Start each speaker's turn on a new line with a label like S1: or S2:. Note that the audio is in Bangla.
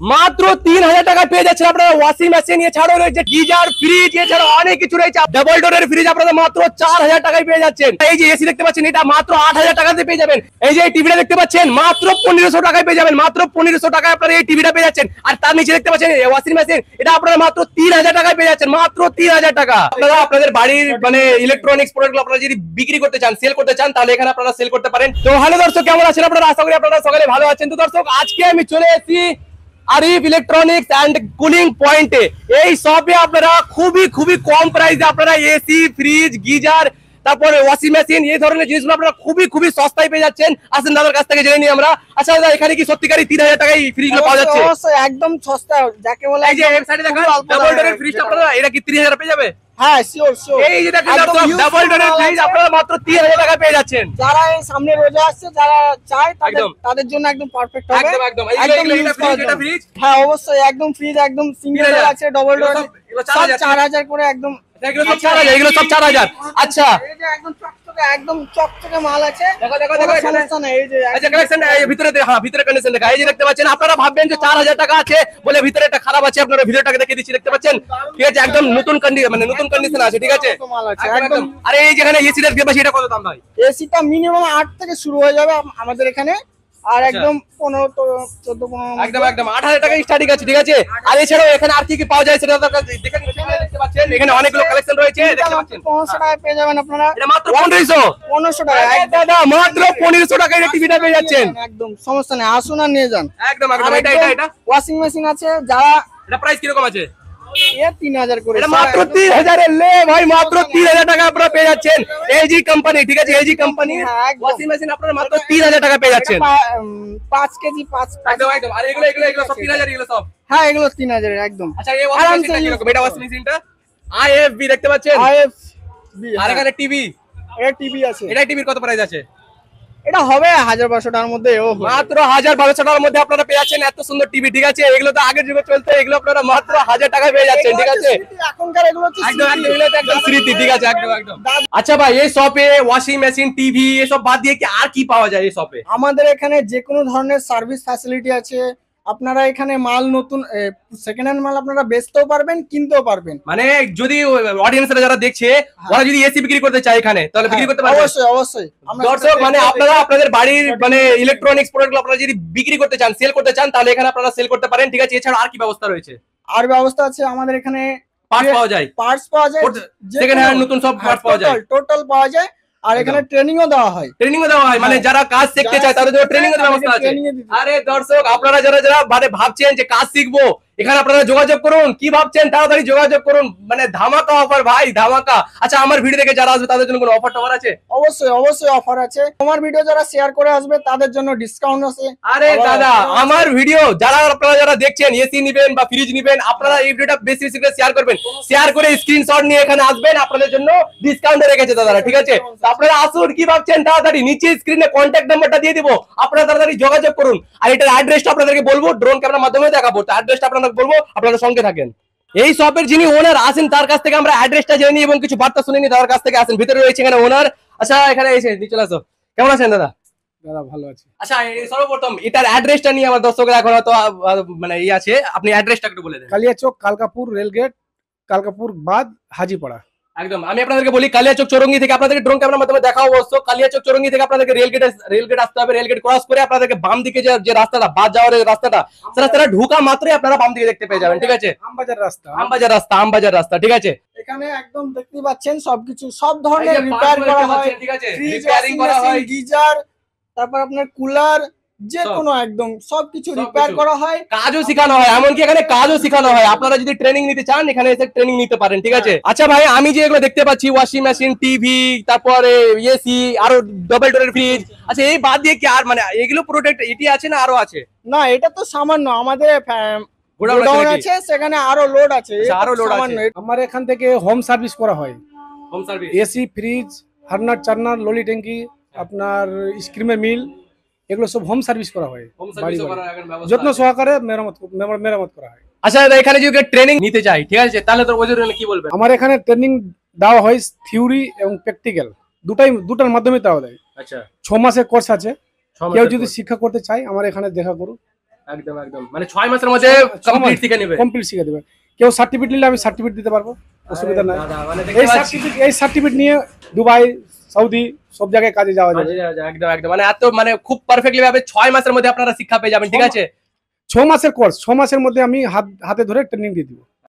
S1: মাত্র 3000 টাকা পেয়ে যাচ্ছেন আপনারা ওয়াশিং মেশিন, এছাড়াও রয়েছে গিজার, ফ্রিজ, এছাড়াও অনেক কিছু রয়েছে। ডাবল ডোরের ফ্রিজ আপনারা মাত্র 4000 টাকায় পেয়ে যাচ্ছেন। এই যে এসি দেখতে পাচ্ছেন, এটা মাত্র 8000 টাকাতে পেয়ে যাবেন। এই যে টিভিটা দেখতে পাচ্ছেন, মাত্র 1500 টাকায় পেয়ে যাবেন। মাত্র 1500 টাকায় আপনারা এই টিভিটা পেয়ে যাচ্ছেন। আর তার নিচে দেখতে পাচ্ছেন ওয়াশিং মেশিন, এটা আপনারা মাত্র 3000 টাকায় পেয়ে যাচ্ছেন। মাত্র 3000 টাকা। আপনারা আপনাদের বাড়ির মানে ইলেকট্রনিক্স প্রোডাক্ট আপনারা যদি বিক্রি করতে চান, সেল করতে চান, তাহলে এখানে আপনারা সেল করতে পারেন। তো হ্যালো দর্শক, কেমন আছেন আপনারা? আশা করি আপনারা সকালে ভালো আছেন। তো দর্শক, আজকে আমি চলে এসেছি আরিফ ইলেকট্রনিক্স এন্ড কুলিং পয়েন্টে। এই শপে আপনারা খুবই কম প্রাইসে আপনারা এসি, ফ্রিজ, গিজার, তারপরে ওয়াশিং মেশিন, এই ধরনের জিনিসগুলো আপনারা খুবই সস্তায় পেয়ে যাচ্ছেন। আসেন দাদার কাছ থেকে জেনে নিই আমরা। আচ্ছা দাদা, এখানে কি সত্যিকারই 3000 টাকায় ফ্রিজগুলো পাওয়া যাচ্ছে?
S2: অবশ্যই, একদম সস্তা যাকে বলে।
S1: এই যে এই সাইডে দেখেন ডাবল ডোরের ফ্রিজটা আপনারা, এটা কি 3000 পেয়ে যাবে?
S2: হ্যাঁ, শিওর।
S1: এই যে দেখেন ডাবল ডোরের ফ্রিজ আপনারা মাত্র 3000 টাকা পেয়ে যাচ্ছেন।
S2: যারা এই সামনে রোজা আসছে, যারা চায় তাদের জন্য একদম পারফেক্ট হবে।
S1: একদম এটা ফ্রিজ।
S2: হ্যাঁ অবশ্যই, একদম ফ্রিজ, একদম সিঙ্গেল ডোর আছে, ডবল ডোর, সব 4000 করে একদম।
S1: এগুলো সব 4000। আচ্ছা,
S2: এই যে একদম চকচকে মাল আছে।
S1: দেখো
S2: সমস্যা নেই। এই যে
S1: আচ্ছা, কালেকশন ভিতরে ভিতরে কন্ডিশন দেখা। এই যে দেখতে পাচ্ছেন, আপনারা ভাববেন যে 4000 টাকা আছে বলে ভিতরে একটা খারাপ আছে, আপনারা ভিতরটাকে দেখিয়ে দিচ্ছি। দেখতে পাচ্ছেন, ঠিক আছে, একদম নতুন কন্ডিশন, মানে নতুন কন্ডিশন আছে, ঠিক আছে,
S2: মাল আছে
S1: একদম। আরে এই যেখানে এসি এর কেপাসিটি এটা কত দাম ভাই?
S2: এসিটা মিনিমাম 8 থেকে শুরু হয়ে যাবে আমাদের এখানে, আর একদম 15 তো 14 15
S1: একদম 8000 টাকা স্টার্টিং আছে, ঠিক আছে। আর এছাড়াও এখানে আর কি কি পাওয়া যায় সেটা আপনারা দেখেন। দেখতে পাচ্ছেন এখানে অনেকগুলো কালেকশন রয়েছে, দেখতে পাচ্ছেন।
S2: 1500 টাকায় পেয়ে যাবেন আপনারা।
S1: এটা মাত্র 1500
S2: টাকা।
S1: দাদা মাত্র 1500 টাকায় এই টিভিটা পেয়ে যাচ্ছেন।
S2: একদম সমস্যা নেই, আসুন আর নিয়ে যান।
S1: একদম এটা
S2: ওয়াশিং মেশিন আছে, যারা
S1: এটা প্রাইস কি রকম আছে?
S2: এ 3000 করে।
S1: এটা মাত্র 3000 এর লে ভাই, মাত্র 3000 টাকা আপনারা পেয়ে যাচ্ছেন। এলজি কোম্পানি, ঠিক আছে, এলজি কোম্পানি ওয়াশিং মেশিন আপনারা মাত্র 3000 টাকা পেয়ে যাচ্ছেন।
S2: 5 কেজি 5
S1: একদম। আর এগুলো সব 3000 এগুলো সব।
S2: হ্যাঁ, এগুলো 3000 এর একদম।
S1: আচ্ছা, এই ওয়াশিং মেশিনটা কি রকম? এটা ওয়াশিং মেশিনটা আইএফবি দেখতে পাচ্ছেন,
S2: আইএফবি।
S1: আর এখানে টিভি,
S2: এটা টিভি আছে।
S1: এটা টিভির কত প্রাইস আছে?
S2: এটা হবে 1200 টাকার মধ্যে।
S1: মাত্র 1200 টাকার মধ্যে আপনারা পেয়ে যাচ্ছেন এত সুন্দর টিভি, ঠিক আছে। এগুলো তো আগের যুগে চলতো, এগুলো আপনারা মাত্র 1000 টাকায় পেয়ে যাচ্ছেন, ঠিক আছে।
S2: এখনকার এগুলো হচ্ছে
S1: একদম এগুলো তো একদম স্মৃতি, ঠিক আছে, একদম। আচ্ছা ভাই, এই শপে ওয়াশিং মেশিন, টিভি এসব বাদ দিয়ে কি আর কি পাওয়া যায় এই শপে?
S2: আমাদের এখানে যে কোনো ধরনের সার্ভিস ফ্যাসিলিটি আছে। আপনারা এখানে মাল নতুন সেকেন্ড হ্যান্ড মাল আপনারা বেচতেও পারবেন, কিনতেও পারবেন।
S1: মানে যদি অডিয়েন্সরা যারা দেখছে, ওরা যদি এসি বিক্রি করতে চায় এখানে, তাহলে বিক্রি করতে পারবে?
S2: অবশ্যই।
S1: দর্শক, মানে আপনারা আপনাদের বাড়ির মানে ইলেকট্রনিক্স প্রোডাক্ট আপনারা যদি বিক্রি করতে চান, সেল করতে চান, তাহলে এখানে আপনারা সেল করতে পারেন, ঠিক আছে। এছাড়া আর কি ব্যবস্থা রয়েছে?
S2: আর ব্যবস্থা আছে আমাদের এখানে,
S1: পার্টস পাওয়া যায়, সেকেন্ড হ্যান্ড নতুন সব পার্টস পাওয়া যায়,
S2: টোটাল পাওয়া যায়। আর এখানে ট্রেনিংও দেওয়া হয়।
S1: মানে যারা কাজ শিখতে চায় তাদের জন্য ট্রেনিং এর ব্যবস্থা আছে। আরে দর্শক, আপনারা যারা মানে ভাবছেন যে কাজ শিখবো, এখানে আপনারা যোগাযোগ করুন। কি ভাবছেন? তাড়াতাড়ি যোগাযোগ করুন, মানে ধামাকা অফার ভাই, ধামাকা। আচ্ছা, আমার ভিডিও দেখে যারা আসবে তাদের জন্য কোনো অফার টফার আছে?
S2: অবশ্যই অফার আছে। আমার ভিডিও যারা শেয়ার করে আসবে তাদের জন্য ডিসকাউন্ট আছে।
S1: আরে দাদা, আমার ভিডিও যারা দেখছেন, এসি নিবেন বা ফ্রিজ নিবেন, আপনারা এই ভিডিওটা বেশি করে শেয়ার করবেন। শেয়ার করে স্ক্রিনশট নিয়ে এখানে আসবেন, আপনাদের জন্য ডিসকাউন্ট রেখেছে দাদারা, ঠিক আছে। আপনারা আসুন, কি ভাবছেন? তাড়াতাড়ি নিচে স্ক্রিনে কন্ট্যাক্ট নাম্বারটা দিয়ে দিব, আপনারা তাড়াতাড়ি যোগাযোগ করুন। আর এটার অ্যাড্রেসটা আপনাদেরকে বলবো, ড্রোন ক্যামেরার মাধ্যমে দেখাবো। তো অ্যাড্রেসটা আপনাদের বলবো, আপনারা সঙ্গে থাকেন। এই শপের যিনি ওনার আছেন, তার কাছ থেকে আমরা অ্যাড্রেসটা জেনে নিই এবং কিছু বার্তা শুনে নিই তার কাছ থেকে। আসেন, ভিতরে রয়েছে এখানে ওনার। আচ্ছা, এখানে এসে চলে আসো। কেমন আছেন দাদা?
S2: দাদা ভালো আছি।
S1: আচ্ছা, সর্বপ্রথম এটার অ্যাড্রেসটা নিয়ে আমার দর্শকরা এখন হয়তো মানে আছে, আপনি অ্যাড্রেসটা একটু বলে দেন।
S3: কালিয়াচক, কালকাপুর রেলগেট, কালকাপুর বাদ হাজিপাড়া।
S1: একদম। আমি আপনাদেরকে বলি, কালিয়াচক চৌরঙ্গি থেকে আপনাদেরকে ড্রোন ক্যামেরার মাধ্যমে দেখাও অবশ্য। কালিয়াচক চৌরঙ্গি থেকে আপনাদেরকে রেলগেট আসতে হবে। রেলগেট ক্রস করে আপনাদেরকে বাম দিকে যে রাস্তাটা, বাদ যাওয়ার রাস্তাটা, সেটা ঢুকা মাত্রই আপনারা বাম দিকে দেখতে পেয়ে যাবেন, ঠিক আছে।
S3: আমবাজার রাস্তা,
S1: ঠিক আছে।
S2: এখানে একদম দেখতে পাচ্ছেন সবকিছু, সব ধরনের রিপেয়ার করা হয়,
S1: ঠিক আছে,
S2: রিপেয়ারিং করা হয়, গিজার, তারপর আপনার কুলার, যে কোনো একদম সবকিছু রিপেয়ার করা হয়,
S1: কাজও শেখানো হয়, এমনকি এখানে কাজও শেখানো হয়। আপনারা যদি ট্রেনিং নিতে চান, এখানে এসে ট্রেনিং নিতে পারেন, ঠিক আছে। আচ্ছা ভাই, আমি যে এগুলো দেখতে পাচ্ছি, ওয়াশিং মেশিন, টিভি, তারপরে এসি, আরো ডাবল ডোরের ফ্রিজ, আচ্ছা এই বাদ দিয়ে কি আর মানে এগুলো প্রোডাক্ট এটি আছে না আরো আছে?
S2: না, এটা তো সামান্য। আমাদের গোডাউন আছে, সেখানে আরো লোড আছে,
S1: আরো লোড আছে।
S3: আমার এখান থেকে হোম সার্ভিস করা হয়।
S1: হোম সার্ভিস,
S3: এসি, ফ্রিজ, হার্নার, চার্নার, ললি ট্যাঙ্কি, আপনার স্ক্রিমের মিল, এগুলো সব হোম সার্ভিস করা হয়। যত্ন সহকারে মেরামত করা হয়।
S1: আচ্ছা, এখানে যদি ট্রেনিং নিতে চাই, ঠিক আছে, তাহলে তো ওদের জন্য কি বলবেন?
S3: আমার এখানে ট্রেনিং দেওয়া হয় থিওরি এবং প্র্যাকটিক্যাল দুটার মাধ্যমে দেওয়া যায়।
S1: আচ্ছা,
S3: 6 মাসের কোর্স আছে। কেউ যদি শিক্ষা করতে চায় আমার এখানে দেখা করুন।
S1: একদম একদম মানে 6 মাসের মধ্যে কমপ্লিট শিখে নেবে।
S3: কমপ্লিট শিখে দেবে। কেউ সার্টিফিকেট নিলে আমি সার্টিফিকেট দিতে পারবো, অসুবিধা নাই।
S1: দাদা মানে
S3: এই সার্টিফিকেট নিয়ে দুবাই, সৌদি সব জায়গায় কাজে যাওয়া যাবে।
S1: একদম একদম মানে এত মানে খুব পারফেক্টলি ভাবে 6 মাসের মধ্যে আপনারা শিক্ষা পেয়ে যাবেন, ঠিক আছে?
S3: 6 মাসের কোর্স, 6 মাসের মধ্যে আমি হাতে ধরে ট্রেনিং দিয়ে দিব।